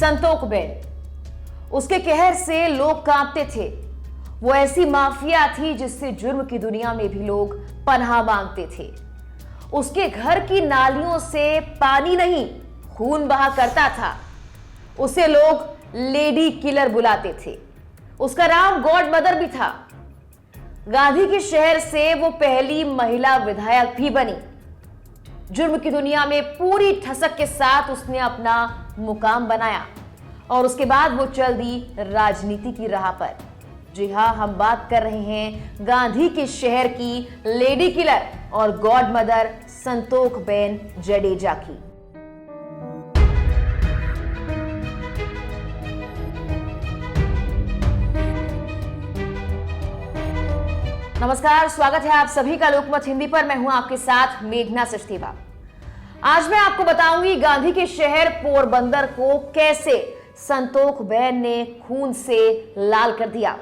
Santokh Ben, उसके कहर से लोग कांपते थे। वो ऐसी माफिया थी जिससे जुर्म की दुनिया में भी लोग पनाह मांगते थे। उसके घर की नालियों से पानी नहीं, खून बहा करता था। उसे लोग लेडी किलर बुलाते थे। उसका नाम गॉड मदर भी था। गांधी के शहर से वो पहली महिला विधायक भी बनी। जुर्म की दुनिया में पूरी ठसक के साथ उसने अपना मुकाम बनाया और उसके बाद वो चल दी राजनीति की राह पर। जी हां, हम बात कर रहे हैं गांधी के शहर की लेडी किलर और God mother Santokh Ben Jadeja की। नमस्कार, स्वागत है आप सभी का लोकमत हिंदी पर। मैं हूं आपके साथ मेघना सचदेवा। आज मैं आपको बताऊंगी गांधी के शहर पोरबंदर को कैसे संतोख बेन ने खून से लाल कर दिया।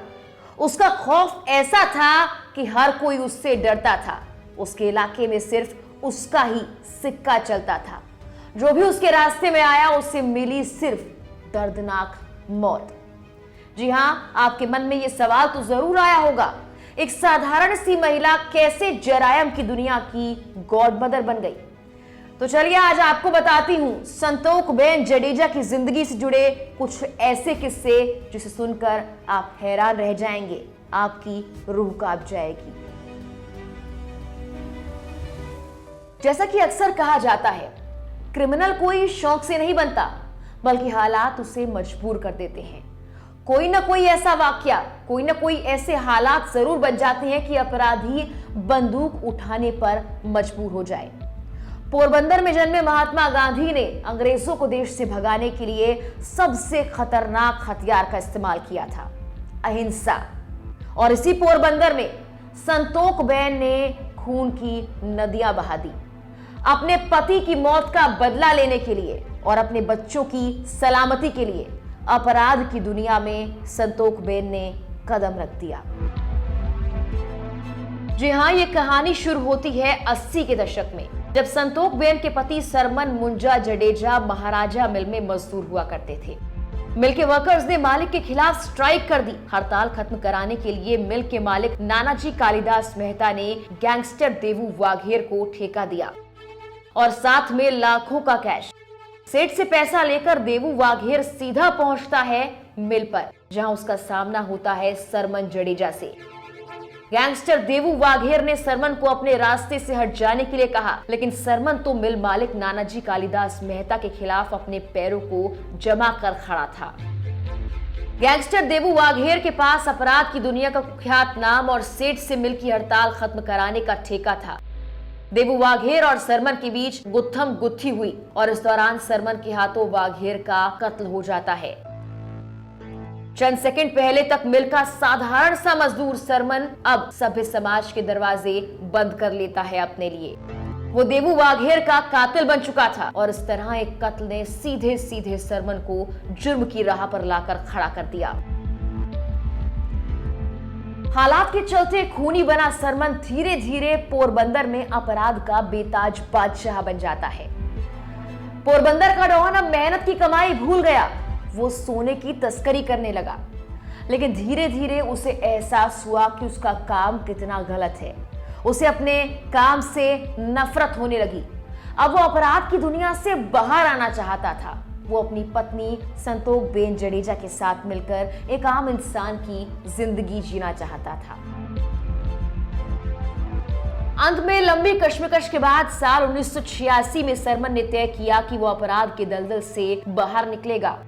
उसका खौफ ऐसा था कि हर कोई उससे डरता था। उसके इलाके में सिर्फ उसका ही सिक्का चलता था। जो भी उसके रास्ते में आया उसे मिली सिर्फ दर्दनाक मौत। जी हां, आपके मन में यह सवाल तो जरूर आया होगा, एक साधारण सी महिला कैसे जरायम की दुनिया की गॉड मदर बन गई। तो चलिए आज आपको बताती हूं संतोख बेन जडेजा की जिंदगी से जुड़े कुछ ऐसे किस्से जिसे सुनकर आप हैरान रह जाएंगे, आपकी रूह कांप जाएगी। जैसा कि अक्सर कहा जाता है, क्रिमिनल कोई शौक से नहीं बनता, बल्कि हालात उसे मजबूर कर देते हैं। कोई ना कोई ऐसा वाकया, कोई ना कोई ऐसे हालात जरूर बन जाते हैं कि अपराधी बंदूक उठाने पर मजबूर हो जाए। पोरबंदर में जन्मे महात्मा गांधी ने अंग्रेजों को देश से भगाने के लिए सबसे खतरनाक हथियार का इस्तेमाल किया था, अहिंसा। और इसी पोरबंदर में संतोख बेन ने खून की नदियां बहा दी, अपने पति की मौत का बदला लेने के लिए और अपने बच्चों की सलामती के लिए अपराध की दुनिया में संतोख बेन ने कदम रख दिया। जी हां, यह कहानी शुरू होती है 80 के दशक में, जब संतोख बेन के पति सरमन मुंजा जडेजा महाराजा मिल में मजदूर हुआ करते थे। मिल के वर्कर्स ने मालिक के खिलाफ स्ट्राइक कर दी। हड़ताल खत्म कराने के लिए मिल के मालिक नानाजी कालिदास मेहता ने गैंगस्टर देवू वाघेर को ठेका दिया और साथ में लाखों का कैश। सेठ से पैसा लेकर देवू वाघेर सीधा पहुंचता है मिल पर, जहां उसका सामना होता है सरमन जडेजा से। गैंगस्टर देवू वाघेर ने सरमन को अपने रास्ते से हट जाने के लिए कहा, लेकिन सरमन तो मिल मालिक नानाजी कालिदास मेहता के खिलाफ अपने पैरों को जमा कर खड़ा था। गैंगस्टर देवू वाघेर के पास अपराध की दुनिया का कुख्यात नाम और सेठ से मिल की हड़ताल खत्म कराने का ठेका था। देवू वाघेर और सरमन के बीच गुत्थम गुत्थी हुई और इस दौरान सरमन के हाथों वाघेर का कत्ल हो जाता है। चंद सेकंड पहले तक मिल का साधारण सा मजदूर सरमन अब सभ्य समाज के दरवाजे बंद कर लेता है अपने लिए। वो देवू वाघेर का कातिल बन चुका था और इस तरह एक कत्ल ने सीधे सीधे सरमन को जुर्म की राह पर लाकर खड़ा कर दिया। हालात के चलते खूनी बना सरमन धीरे धीरे पोरबंदर में अपराध का बेताज बादशाह बन जाता है। पोरबंदर का डॉन अब मेहनत की कमाई भूल गया। वो सोने की तस्करी करने लगा, लेकिन धीरे धीरे उसे एहसास हुआ कि उसका काम कितना गलत है। उसे अपने काम से नफरत होने लगी। अब वो अपराध की दुनिया से बाहर आना चाहता था। वो अपनी पत्नी संतोख बेन जडेजा के साथ मिलकर एक आम इंसान की जिंदगी जीना चाहता था। अंत में लंबी कश्मकश के बाद साल 1986 में सरमन ने तय किया कि वो अपराध के दलदल से बाहर निकलेगा।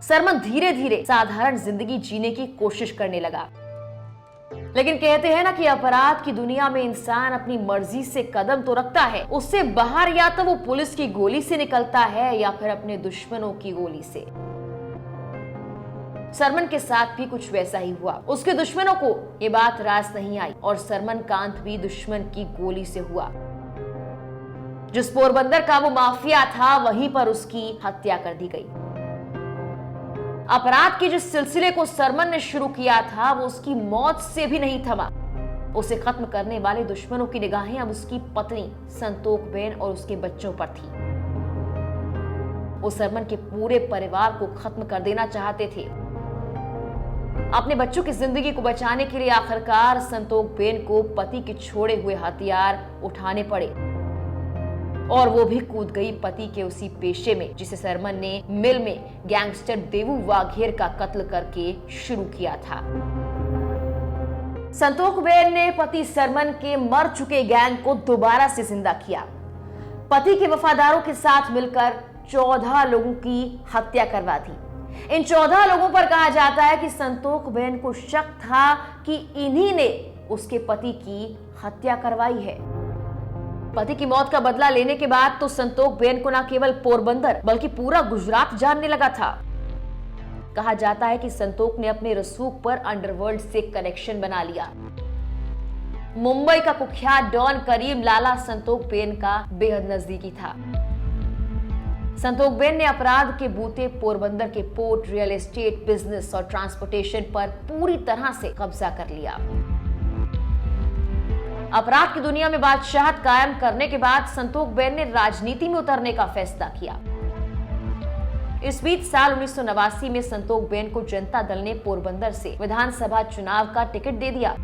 सरमन धीरे धीरे साधारण जिंदगी जीने की कोशिश करने लगा, लेकिन कहते हैं ना कि अपराध की दुनिया में इंसान अपनी मर्जी से कदम तो रखता है, उससे बाहर या तो वो पुलिस की गोली से निकलता है या फिर अपने दुश्मनों की गोली से। सरमन के साथ भी कुछ वैसा ही हुआ। उसके दुश्मनों को ये बात रास नहीं आई और सरमन का अंत भी दुश्मन की गोली से हुआ। जिस पोरबंदर का वो माफिया था, वहीं पर उसकी हत्या कर दी गई। अपराध के जिस सिलसिले को सरमन ने शुरू किया था, वो उसकी मौत से भी नहीं थमा। उसे खत्म करने वाले दुश्मनों की निगाहें अब उसकी पत्नी संतोख बेन और उसके बच्चों पर थी। वो सरमन के पूरे परिवार को खत्म कर देना चाहते थे। अपने बच्चों की जिंदगी को बचाने के लिए आखिरकार संतोख बेन को पति के छोड़े हुए हथियार उठाने पड़े और वो भी कूद गई पति के उसी पेशे में जिसे सरमन ने मिल में गैंगस्टर देवू वाघेर का कत्ल करके शुरू किया था। संतोख बेन ने पति सरमन के मर चुके गैंग को दोबारा से जिंदा किया। पति के वफादारों के साथ मिलकर 14 लोगों की हत्या करवा दी। इन 14 लोगों पर कहा जाता है कि संतोख बेन को शक था कि इन्हीं ने उसके पति की हत्या करवाई है। पति की मौत का बदला लेने के बाद तो संतोख बेन को न केवल पोरबंदर बल्कि पूरा गुजरात जानने लगा था। कहा जाता है कि संतोख ने अपने रसूख पर अंडरवर्ल्ड से कनेक्शन बना लिया। मुंबई का कुख्यात डॉन करीम लाला संतोख बेन का बेहद नजदीकी था। संतोख बेन ने अपराध के बूते पोरबंदर के पोर्ट, रियल एस्टेट, बिजनेस और ट्रांसपोर्टेशन पर पूरी तरह से कब्जा कर लिया। अपराध की दुनिया में बादशाहत कायम करने के बाद संतोख बेन ने राजनीति में उतरने का फैसला किया। इस बीच साल 1989 में संतोख बेन को जनता दल ने पोरबंदर से विधानसभा चुनाव का टिकट दे दिया।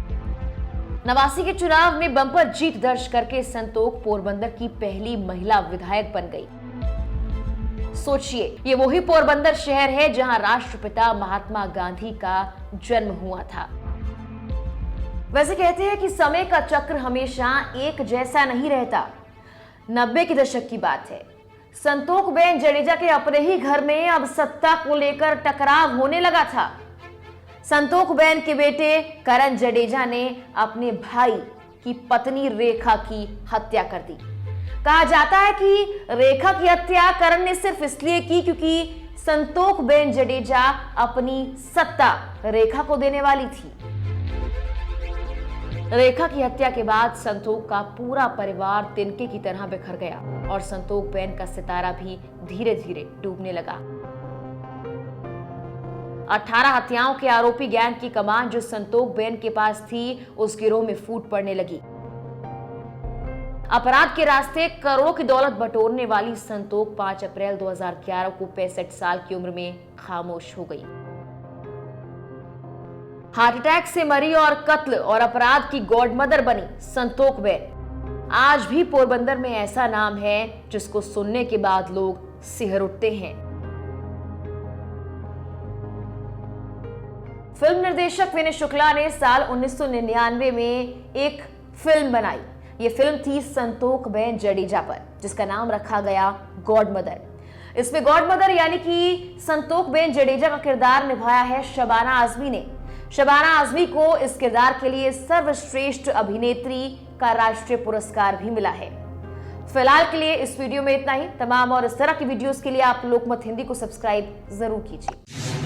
89 के चुनाव में बम्पर जीत दर्ज करके संतोख पोरबंदर की पहली महिला विधायक बन गई। सोचिए, ये वही पोरबंदर शहर है जहां राष्ट्रपिता महात्मा गांधी का जन्म हुआ था। वैसे कहते हैं कि समय का चक्र हमेशा एक जैसा नहीं रहता। 90 के दशक की बात है। संतोख बेन जडेजा के अपने ही घर में अब सत्ता को लेकर टकराव होने लगा था। संतोख बेन के बेटे करण जडेजा ने अपने भाई की पत्नी रेखा की हत्या कर दी। कहा जाता है कि रेखा की हत्या करण ने सिर्फ इसलिए की क्योंकि संतोख बेन जडेजा अपनी सत्ता रेखा को देने वाली थी। रेखा की हत्या के बाद संतोख का पूरा परिवार तिनके की तरह बिखर गया और संतोख बेन का सितारा भी धीरे धीरे डूबने लगा। 18 हत्याओं के आरोपी गैंग की कमान जो संतोख बेन के पास थी, उस गिरोह में फूट पड़ने लगी। अपराध के रास्ते करोड़ों की दौलत बटोरने वाली संतोख 5 अप्रैल 2011 को 65 साल की उम्र में खामोश हो गई। हार्ट अटैक से मरी और कत्ल और अपराध की गॉडमदर बनी संतोख बेन आज भी पोरबंदर में ऐसा नाम है जिसको सुनने के बाद लोग सिहर उठते हैं। फिल्म निर्देशक विनय शुक्ला ने साल 1999 में एक फिल्म बनाई। ये फिल्म थी संतोख बेन जडेजा पर, जिसका नाम रखा गया गॉडमदर। इसमें गॉडमदर यानी कि संतोख बेन जडेजा का किरदार निभाया है शबाना आजमी ने। शबाना आजमी को इस किरदार के लिए सर्वश्रेष्ठ अभिनेत्री का राष्ट्रीय पुरस्कार भी मिला है। फिलहाल के लिए इस वीडियो में इतना ही। तमाम और इस तरह की वीडियोस के लिए आप लोकमत हिंदी को सब्सक्राइब जरूर कीजिए।